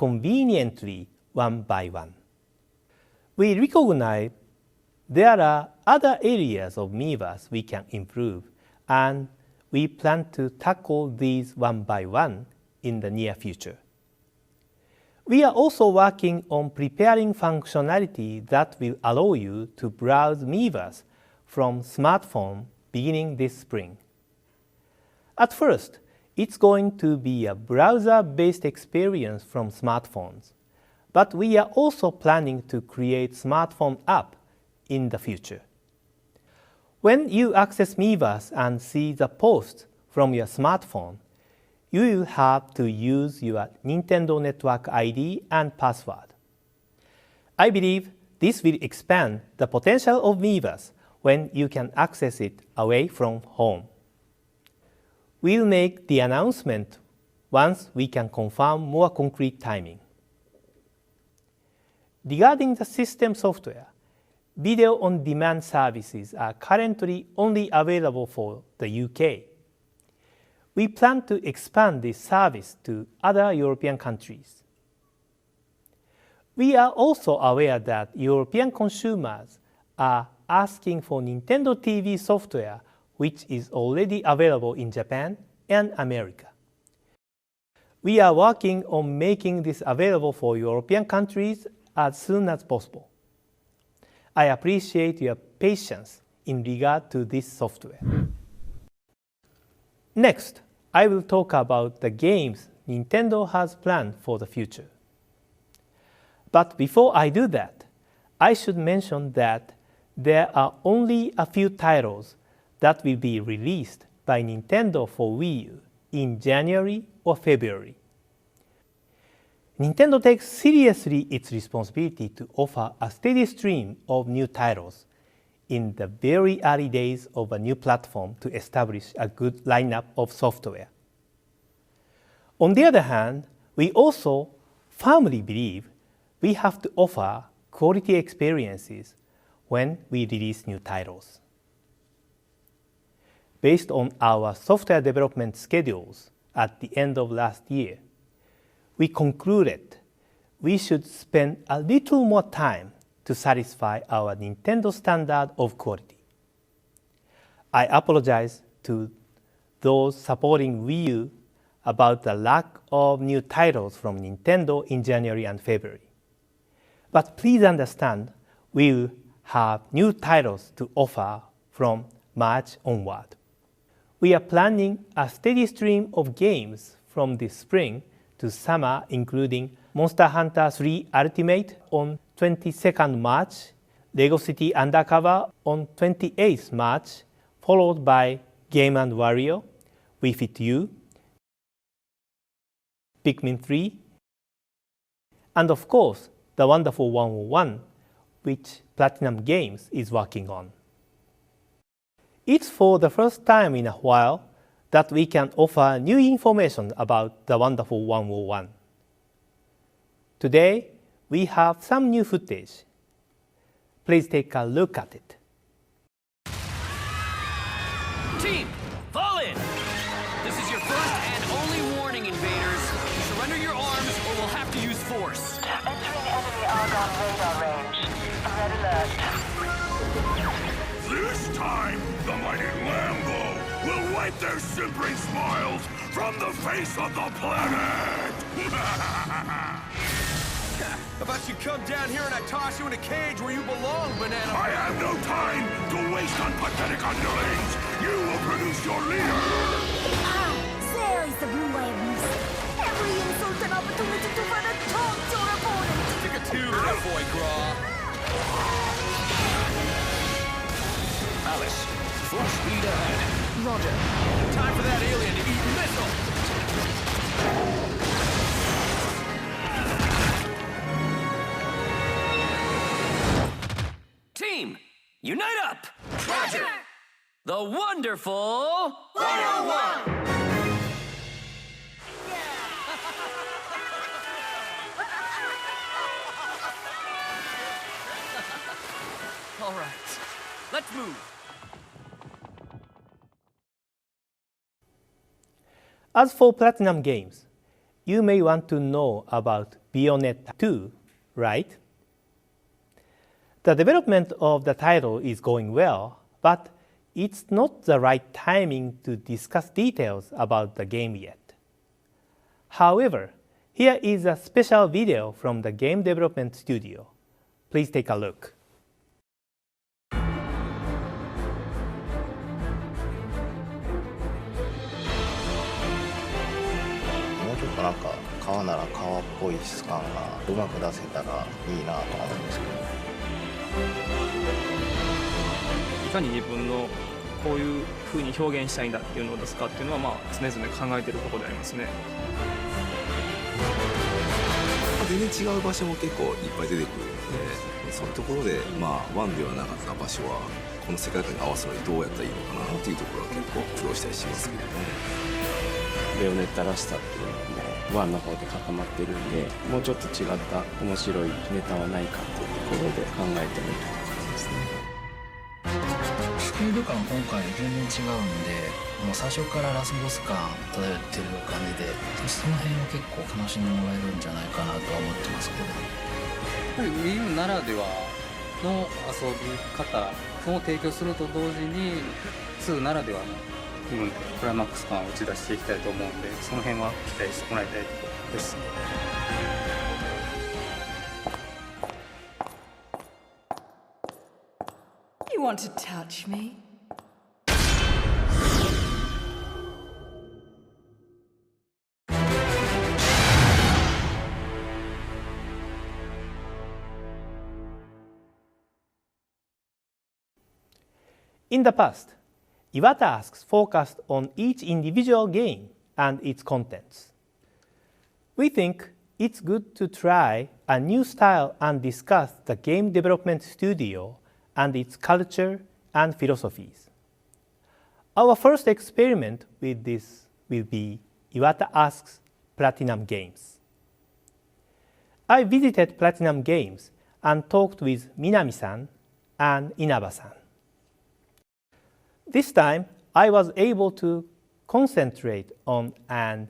conveniently one by one. We recognize there are other areas of Miiverse we can improve, and we plan to tackle these one by one in the near future. We are also working on preparing functionality that will allow you to browse Miiverse from smartphone beginning this spring. At first, it's going to be a browser-based experience from smartphones, but we are also planning to create smartphone app in the future. When you access Miiverse and see the post from your smartphone, you will have to use your Nintendo Network ID and password. I believe this will expand the potential of Miiverse when you can access it away from home. We'll make the announcement once we can confirm more concrete timing. Regarding the system software, video-on-demand services are currently only available for the UK. We plan to expand this service to other European countries. We are also aware that European consumers are asking for Nintendo TV software, which is already available in Japan and America. We are working on making this available for European countries as soon as possible. I appreciate your patience in regard to this software. Next, I will talk about the games Nintendo has planned for the future. But before I do that, I should mention that there are only a few titles that will be released by Nintendo for Wii U in January or February. Nintendo takes seriously its responsibility to offer a steady stream of new titles in the very early days of a new platform to establish a good lineup of software. On the other hand, we also firmly believe we have to offer quality experiences when we release new titles. Based on our software development schedules at the end of last year, we concluded we should spend a little more time to satisfy our Nintendo standard of quality. I apologize to those supporting Wii U about the lack of new titles from Nintendo in January and February. But please understand, we will have new titles to offer from March onward. We are planning a steady stream of games from this spring to summer, including Monster Hunter 3 Ultimate on 22nd March, Lego City Undercover on 28th March, followed by Game & Wario, Wii Fit U, Pikmin 3, and of course, the wonderful 101, which Platinum Games is working on. It's for the first time in a while that we can offer new information about the wonderful 101. Today, we have some new footage. Please take a look at it. Team, fall in! This is your first and only warning, invaders. Surrender your arms or we'll have to use force. Entering enemy Argon radar range. Red alert. This time, the mighty Lambo will wipe their simpering smiles from the face of the planet! How about you come down here and I toss you in a cage where you belong, Banana? I have no time to waste on pathetic underlings! You will produce your leader! There is the blue waves. Every insult and opportunity to run a talk to your opponent. Stick a tube in that boy, Graw. Alice, full speed ahead. Roger. Time for that alien to eat missile! Team, unite up! Roger! The wonderful 101! All right, let's move. As for Platinum Games, you may want to know about Bayonetta 2, right? The development of the title is going well, but it's not the right timing to discuss details about the game yet. However, here is a special video from the game development studio. Please take a look. もうちょっとなんか革なら革っぽい質感がうまく出せたらいいなとは思うんですけど。いかに自分のこういう風に表現したいんだっていうのを出すかっていうのはまあ常々考えてるところでありますね。全然違う場所も結構いっぱい出てくるので、そういうところでまあワンではなかった場所はこの世界観に合わせるのにどうやったらいいのかなっていうところは結構苦労したりしますけどね。ベヨネッタらしさっていうのもワンの方で固まってるんで、もうちょっと違った面白いネタはないかっていうところで考えてみる感じですね。スピード感今回全然違うんで、もう最初からラスボス感漂ってる感じで、その辺を結構楽しんでもらえるんじゃないかなとは思ってますけど。やっぱり Wii U ならではの遊び方を提供すると同時に2ならではの部分でクライマックス感を打ち出していきたいと思うんで、その辺は期待してもらいたいところです。You want to touch me? In the past, Iwata asks focused on each individual game and its contents. We think it's good to try a new style and discuss the game development studio and its culture and philosophies. Our first experiment with this will be Iwata Asks Platinum Games. I visited Platinum Games and talked with Minami-san and Inaba-san. This time, I was able to concentrate on and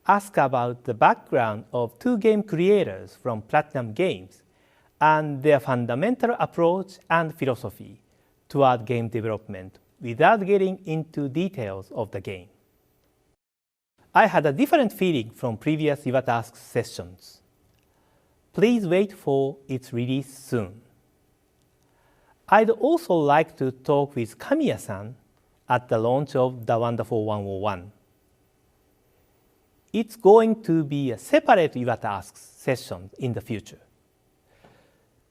ask about the background of two game creators from Platinum Games and their fundamental approach and philosophy toward game development without getting into details of the game. I had a different feeling from previous Iwata Asks sessions. Please wait for its release soon. I'd also like to talk with Kamiya-san at the launch of The Wonderful 101. It's going to be a separate Iwata Asks session in the future.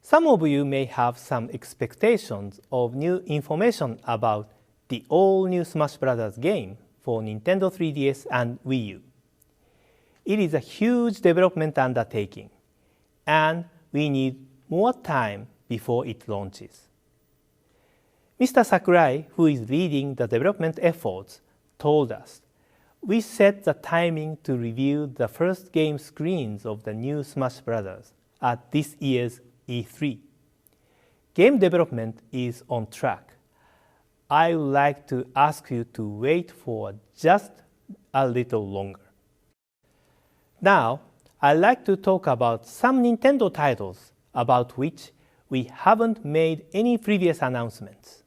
Some of you may have some expectations of new information about the all-new Smash Bros. Game for Nintendo 3DS and Wii U. It is a huge development undertaking, and we need more time before it launches. Mr. Sakurai, who is leading the development efforts, told us we set the timing to review the first game screens of the new Smash Bros. At this year's E3. Game development is on track. I would like to ask you to wait for just a little longer. Now, I'd like to talk about some Nintendo titles about which we haven't made any previous announcements.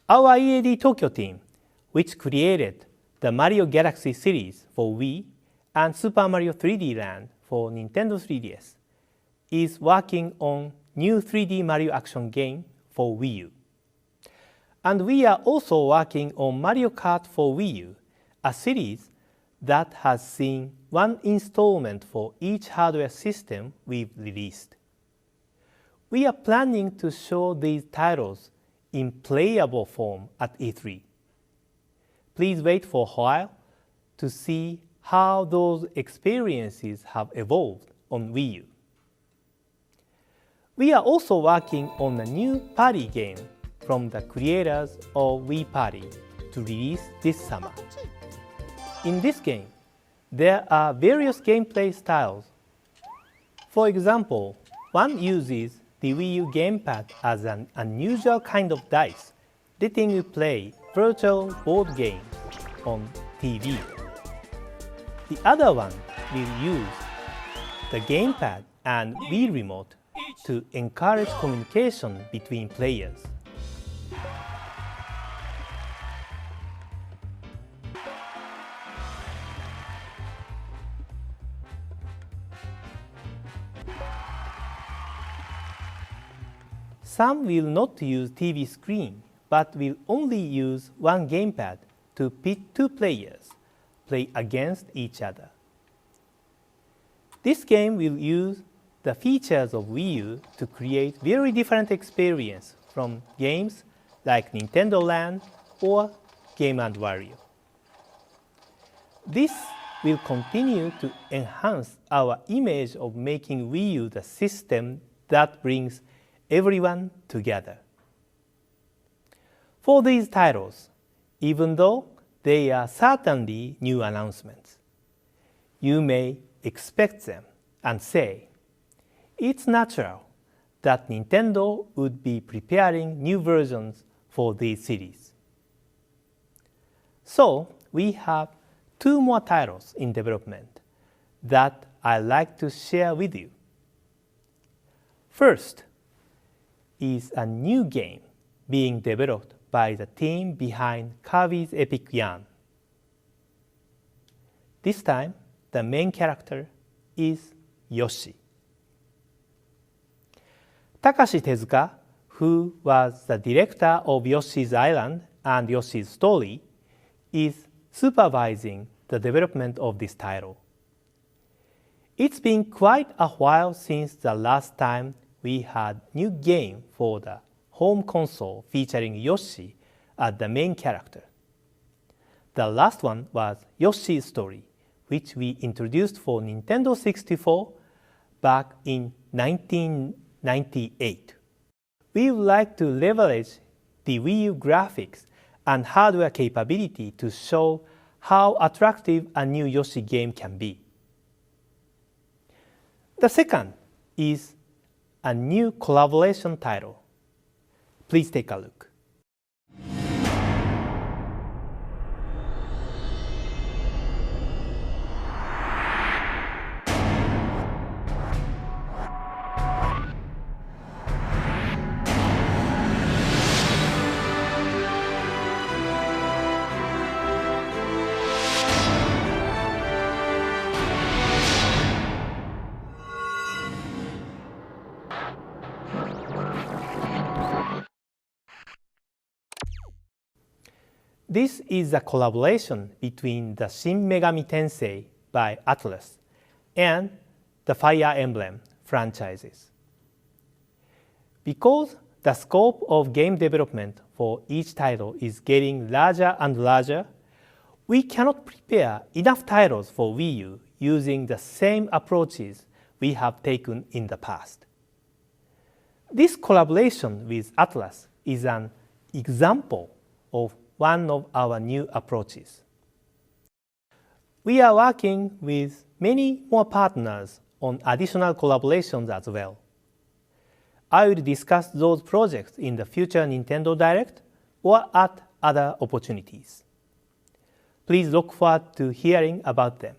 Our EAD Tokyo team, which created the Mario Galaxy series for Wii and Super Mario 3D Land for Nintendo 3DS, is working on new 3D Mario action game for Wii U. And we are also working on Mario Kart for Wii U, a series that has seen one installment for each hardware system we've released. We are planning to show these titles in playable form at E3. Please wait for a while to see how those experiences have evolved on Wii U. We are also working on a new party game from the creators of Wii Party to release this summer. In this game, there are various gameplay styles. For example, one uses the Wii U gamepad as an unusual kind of dice, letting you play virtual board games on TV. The other one will use the gamepad and Wii remote to encourage communication between players. Some will not use TV screen, but will only use one gamepad to pit two players, play against each other. This game will use the features of Wii U to create very different experience from games like Nintendo Land or Game & Wario. This will continue to enhance our image of making Wii U the system that brings everyone together. For these titles, even though they are certainly new announcements, you may expect them and say, it's natural that Nintendo would be preparing new versions for these series. So we have two more titles in development that I'd like to share with you. First is a new game being developed by the team behind Kirby's Epic Yarn. This time, the main character is Yoshi. Takashi Tezuka, who was the director of Yoshi's Island and Yoshi's Story, is supervising the development of this title. It's been quite a while since the last time we had new game for the home console featuring Yoshi as the main character. The last one was Yoshi's Story, which we introduced for Nintendo 64 back in 1998. We would like to leverage the Wii U graphics and hardware capability to show how attractive a new Yoshi game can be. The second is a new collaboration title. Please take a look. This is a collaboration between the Shin Megami Tensei by Atlus and the Fire Emblem franchises. Because the scope of game development for each title is getting larger and larger, we cannot prepare enough titles for Wii U using the same approaches we have taken in the past. This collaboration with Atlus is an example of one of our new approaches. We are working with many more partners on additional collaborations as well. I will discuss those projects in the future Nintendo Direct or at other opportunities. Please look forward to hearing about them.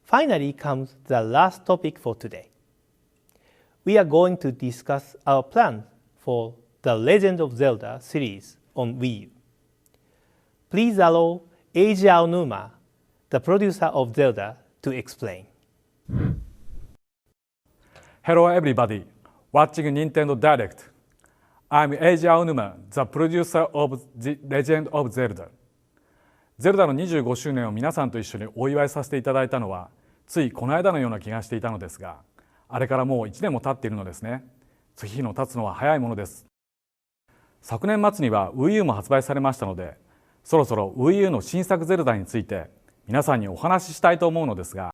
Finally comes the last topic for today. We are going to discuss our plan for the Legend of Zelda series on Wii U. Please allow Eiji Aonuma, the producer of Zelda, to explain. Hello everybody, watching Nintendo Direct. I'm Eiji Aonuma, the producer of The Legend of Zelda. ゼルダの25周年を皆さんと一緒にお祝いさせていただいたのは、ついこの間のような気がしていたのですが、あれからもう1年も経っているのですね。月日の経つのは早いものです。昨年末には Wii U も発売されましたので、そろそろ Wii U の新作ゼルダについて皆さんにお話ししたいと思うのですが、